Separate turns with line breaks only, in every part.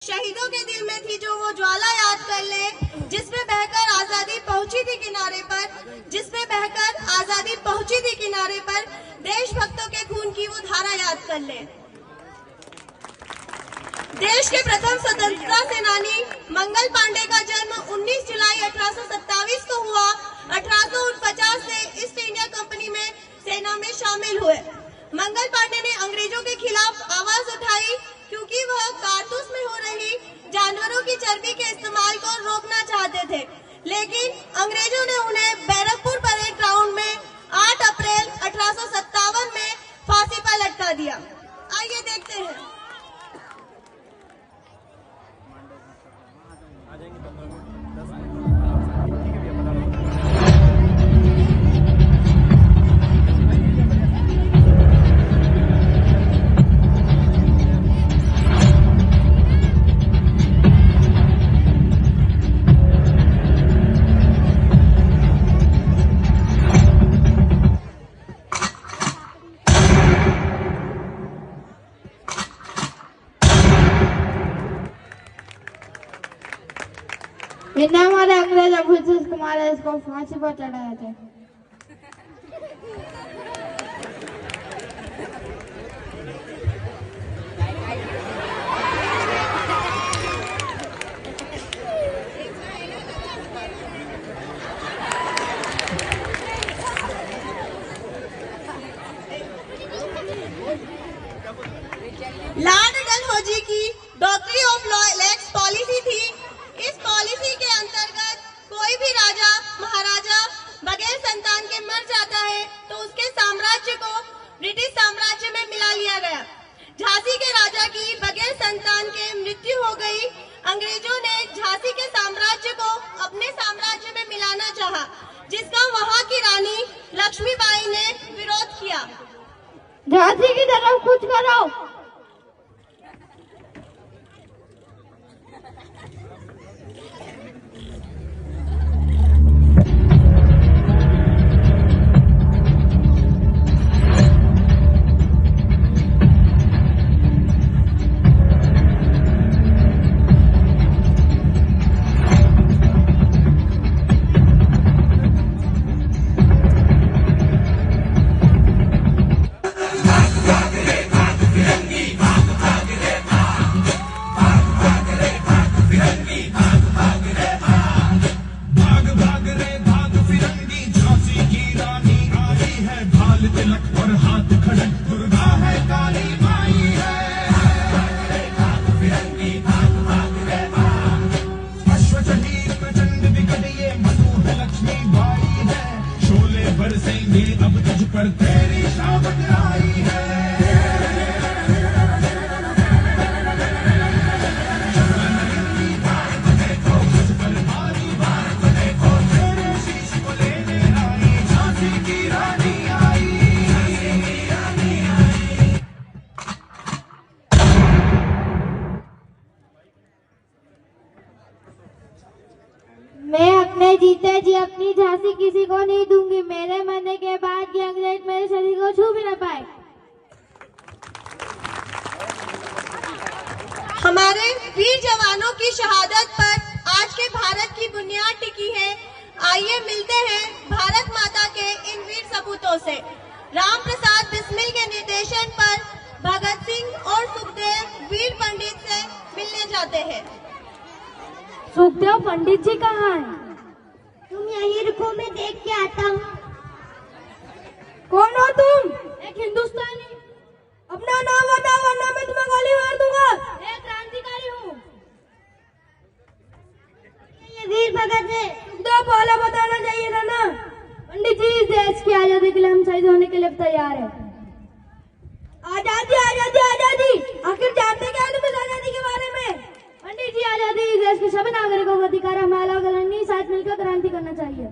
शहीदों के दिल में थी जो वो ज्वाला याद कर ले, जिसमें बहकर आजादी पहुंची थी किनारे पर, जिसमें बहकर आजादी पहुंची थी किनारे पर, देशभक्तों के खून की वो धारा याद कर ले। देश के प्रथम स्वतंत्रता सेनानी मंगल पांडे का जन्म 19 जुलाई 1827 को हुआ। 1849 से ईस्ट इंडिया कंपनी में सेना में शामिल हुए। मंगल पांडे ने अंग्रेजों के खिलाफ आवाज उठाई क्योंकि वह कारतूस में हो रही जानवरों की चर्बी के इस्तेमाल को रोकना चाहते थे, लेकिन अंग्रेजों ने उन्हें बैरकपुर परेड ग्राउंड में 8 अप्रैल 1857 में फांसी पर लटका दिया। आइए देखते हैं।
इतना हमारे अंग्रेज ऑफिसर्स को मारा, इसको फांसी पर चढ़ाया था।
लॉर्ड डलहौजी की डॉक्ट्री ऑफ लैक्स पॉलिसी थी। इस पॉलिसी के अंतर्गत कोई भी राजा महाराजा बगैर संतान के मर जाता है तो उसके साम्राज्य को ब्रिटिश साम्राज्य में मिला लिया गया। झांसी के राजा की बगैर संतान के मृत्यु हो गई। अंग्रेजों ने झांसी के साम्राज्य को अपने साम्राज्य में मिलाना चाहा, जिसका वहां की रानी लक्ष्मीबाई ने विरोध किया।
झांसी की तरफ कुछ करो।
अब तुझ पर तेरी शामत आई है।
मैं अपने जीते जी अपनी झांसी किसी को नहीं दूंगी। मेरे मरने के बाद ये अंग्रेज मेरे शरीर को छू भी न पाए।
हमारे वीर जवानों की शहादत पर आज के भारत की बुनियाद टिकी है। आइए मिलते हैं भारत माता के इन वीर सपूतों से। राम प्रसाद बिस्मिल के निर्देशन पर भगत सिंह और सुखदेव वीर पंडित से मिलने जाते हैं।
सुखदेव पंडित जी कहाँ हैं?
तुम यहीं रुको, मैं देख के आता हूँ।
कौन हो तुम? एक हिंदुस्तानी। अपना नाम बताओ वरना मैं तुम्हें गोली मार दूंगा। एक क्रांतिकारी हूँ।
ये वीर भगत है।
तो पहले बताना चाहिए था ना। पंडित जी, इस देश की आजादी के लिए हम शहीद होने के लिए तैयार हैं। आजादी आजादी आजादी, आखिर जानते क्या तुम इस आजादी के बारे में? पंडित जी, आजादी इस देश के सभी नागरिकों का अधिकार है। हमें अलग अलग नहीं, साथ मिलकर क्रांति करना चाहिए।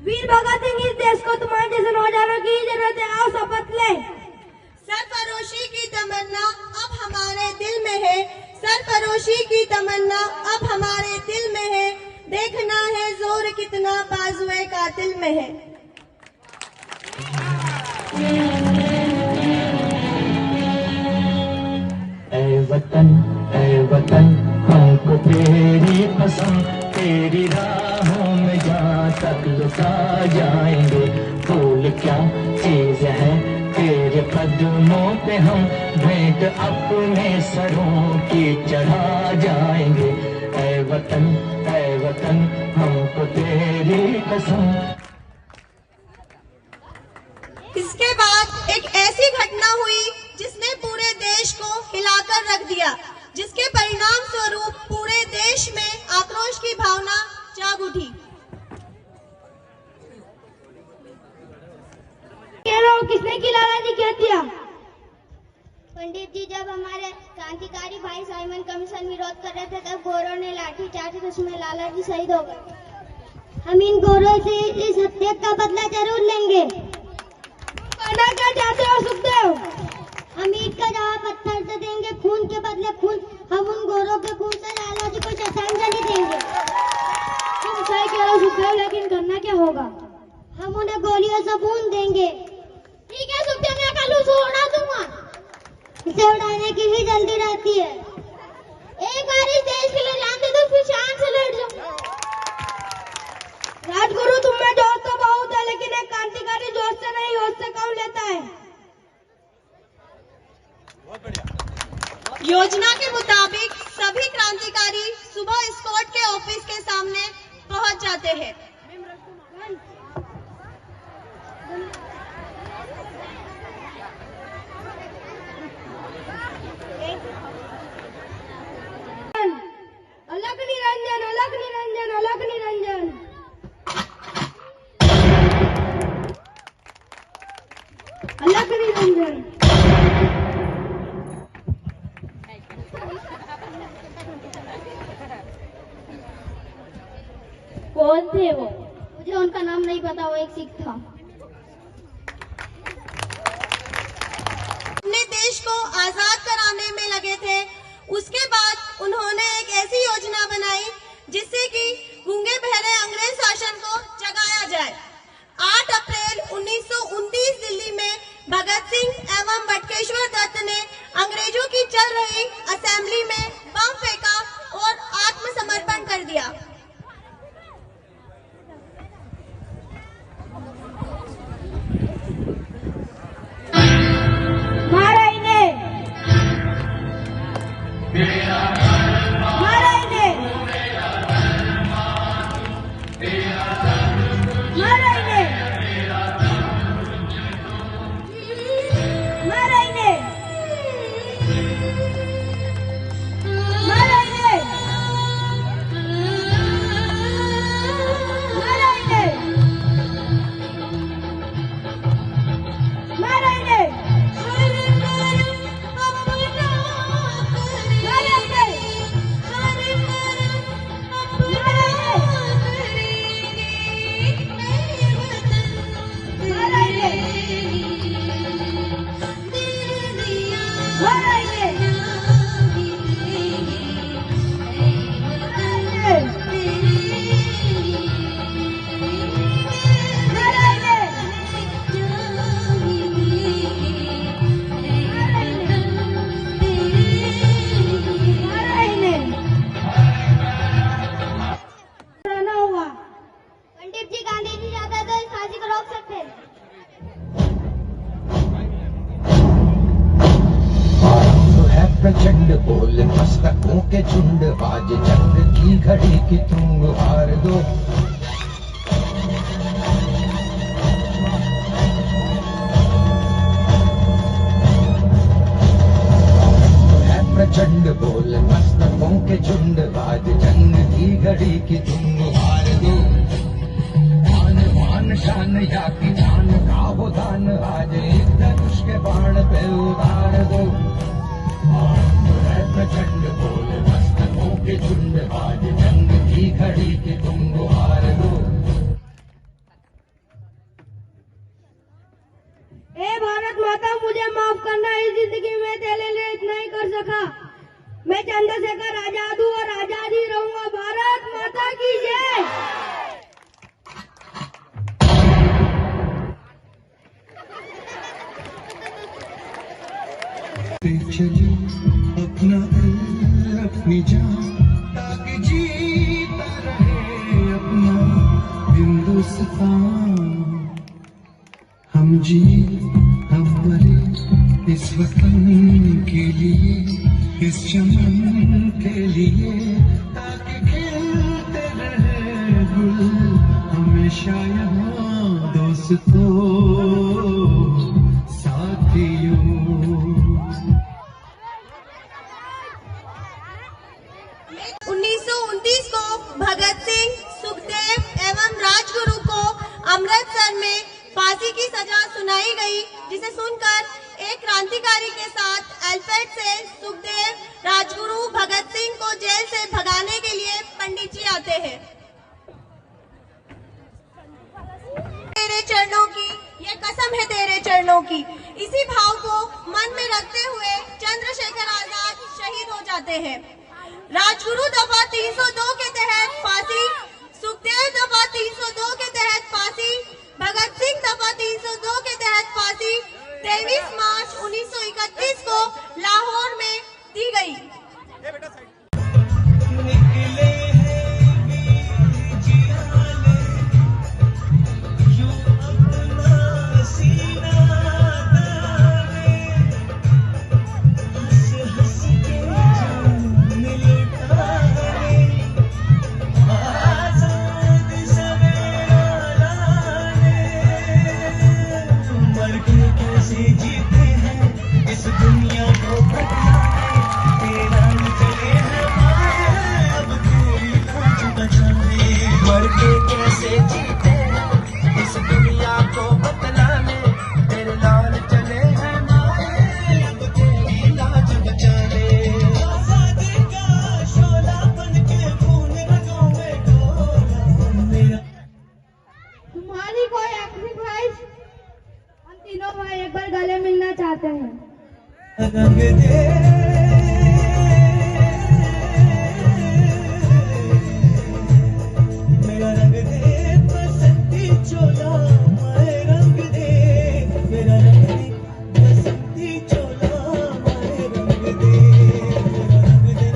वीर भगत सिंह, इस देश को तुम्हारे जैसे नौजवानों की जरूरत है। आओ शपथ ले।
सरफरोशी की तमन्ना अब हमारे दिल में है। सरफरोशी की तमन्ना अब हमारे दिल में है। देखना है जोर कितना बाजुए कातिल में है।
वतन ऐ वतन हमको तेरी कसम, तेरी राहों में जहाँ तक लुटा जाएंगे। फूल क्या चीज है तेरे कदमों पे हम भेंट अपने सरों की चढ़ा जाएंगे। ऐ वतन हमको तेरी कसम।
इसके बाद एक ऐसी घटना हुई जिसने पूरे देश को हिलाकर रख दिया, जिसके परिणाम स्वरूप पूरे देश में आक्रोश की भावना जाग उठी।
किसने की लालाजी कह दिया?
पंडित जी, जब हमारे क्रांतिकारी भाई साइमन कमीशन विरोध कर रहे थे तब गोरों ने लाठी चार्ज तो उसमें लाला जी शहीद हो गए। हम इन गोरों से इस हत्या का बदला जरूर लेंगे।
करना क्या चाहते हो सुखदेव?
हम ईट का जवाब पत्थर से देंगे, खून के बदले खून। हम उन गोरों के खून से लाला जी को श्रद्धांजलि देंगे।
तुम सही कह रहे हो सुखदेव, लेकिन करना क्या होगा?
हम उन्हें गोलियों से भून देंगे।
ठीक है सुखदेव, मैं कल उसे उड़ा दूंगा।
इसे उड़ाने की ही जल्दी रहती है।
एक बार इस देश के लिए जान दे तो फिर शान से लड़ जाऊं। राजगुरु, तुम में जोश तो बहुत है, लेकिन एक क्रांतिकारी जोश से नहीं, होश से काम लेता है।
योजना के मुताबिक सभी क्रांतिकारी सुबह स्कॉट के ऑफिस के सामने पहुंच जाते हैं।
अलग निरंजन, अलग निरंजन, अलग निरंजन। अलग निरंजन। कौन थे वो?
मुझे उनका नाम नहीं पता, वो एक सिख था।
अपने देश को आजाद कराने में लगे थे। उसके बाद उन्होंने एक ऐसी योजना बनाई जिससे कि गूंगे बहरे अंग्रेज शासन को जगाया जाए। 8 अप्रैल 1929 दिल्ली में भगत सिंह एवं बटुकेश्वर दत्त ने अंग्रेजों की चल रही असेंबली में बम फेंका और आत्मसमर्पण कर दिया।
प्रचंड बोल मस्तकों के झुंड, आज जंग की घड़ी की तुम हार दो। प्रचंड बोल मस्तकों के झुंड, आज जंग की घड़ी की तुम हार दो। मान मान शान या की जान का हो दान, आज एक धनुष के बाण पे उतार दो। प्रचंड बोल मस्तकों के झुंड, आज जंग की घड़ी के तुम हार दो।
ए भारत माता, मुझे माफ करना, इस जिंदगी में तेरे लिए इतना ही कर सका। मैं चंद्रशेखर आजाद हूँ और आजाद ही रहूंगा। भारत माता की जय।
चली अपना ताकि जीता रहे अपना हिंदुस्तान। हम जी हम मरे इस वतन के लिए, इस चमन के लिए, ताकि खिलते रहे गुल हमेशा यहाँ दोस्तों साथियों।
1929 को भगत सिंह, सुखदेव एवं राजगुरु को अमृतसर में फांसी की सजा सुनाई गई, जिसे सुनकर एक क्रांतिकारी के साथ एल्फ्रेड से सुखदेव, राजगुरु, भगत सिंह को जेल से भगाने के लिए पंडित जी आते हैं। तेरे चरणों की ये कसम है, तेरे चरणों की, इसी भाव को मन में रखते हुए चंद्रशेखर आजाद शहीद हो जाते हैं। राजगुरु दफा 302 के तहत फांसी, सुखदेव दफा 302 के तहत फांसी, भगत सिंह दफा 302 के तहत फांसी 23 मार्च 1931 को लाहौर में दी गई।
निकले हैं वीर जियाले, यूं अपना सीना ताने, हंस हंस के जान लुटाने, आजाद सवेरा लाने। मर के कैसे जीते हैं इस दुनिया को बदलाने, तेरा चले हैं माए अब तेरी लाज बचाने। मर के कैसे जीते हैं इस दुनिया को बदलाने, तेरे लाल चले हैं माए अब तेरी लाज बचाने। आजादी का शोला बन के खून रगों में डोला मेरा।
तुम्हारी कोई आखिरी ख्वाहिश? हम तीनों भाई एक बार गले मिलना चाहते हैं।
रंग दे मेरा, रंग दे बसंती चोला माए, रंग दे मेरा, रंग दे बसंती चोला माए, रंग दे मेरा, रंग दे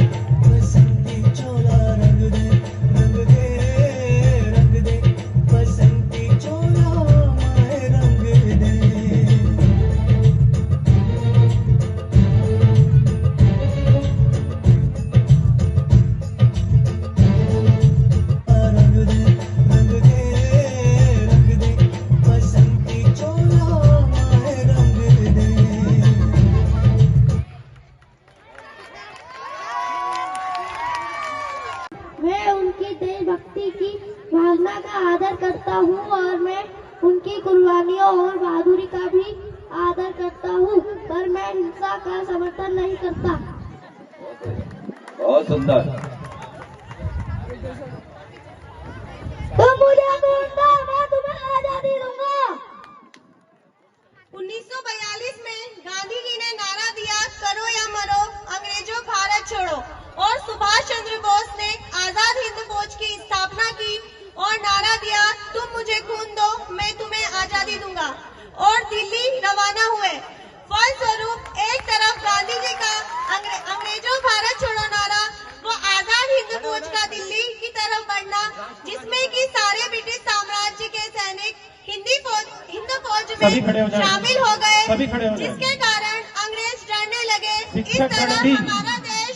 बसंती चोला, रंग दे, रंग दे, रंग दे बसंती चोला माए, रंग दे। रंग दे, रंग दे, रंग दे बसंती चोला माए, रंग दे।
मैं उनकी देशभक्ति की भावना का आदर करता हूँ और मैं उनकी कुर्बानियों और बहादुरी का भी आदर करता हूँ, पर मैं हिंसा का समर्थन नहीं करता।
बहुत सुंदर।
तुम मुझे ढूंढ दो, मैं तुम्हें आजादी दूंगा।
1942 में गांधी जी ने नारा दिया, करो या मरो, अंग्रेजों भारत छोड़ो, और सुभाष चंद्र बोस ने आजाद हिंद फौज की स्थापना की और नारा दिया, तुम मुझे खून दो, मैं तुम्हें आजादी दूंगा, और दिल्ली रवाना हुए। फलस्वरूप एक तरफ गांधी जी का अंग्रेजों भारत छोड़ो नारा, वो आजाद हिंद फौज का दिल्ली की तरफ बढ़ना, जिसमें कि सारे ब्रिटिश साम्राज्य के सैनिक हिंद फौज में शामिल हो गए, जिसके कारण अंग्रेज डरने लगे। इस तरह हमारा देश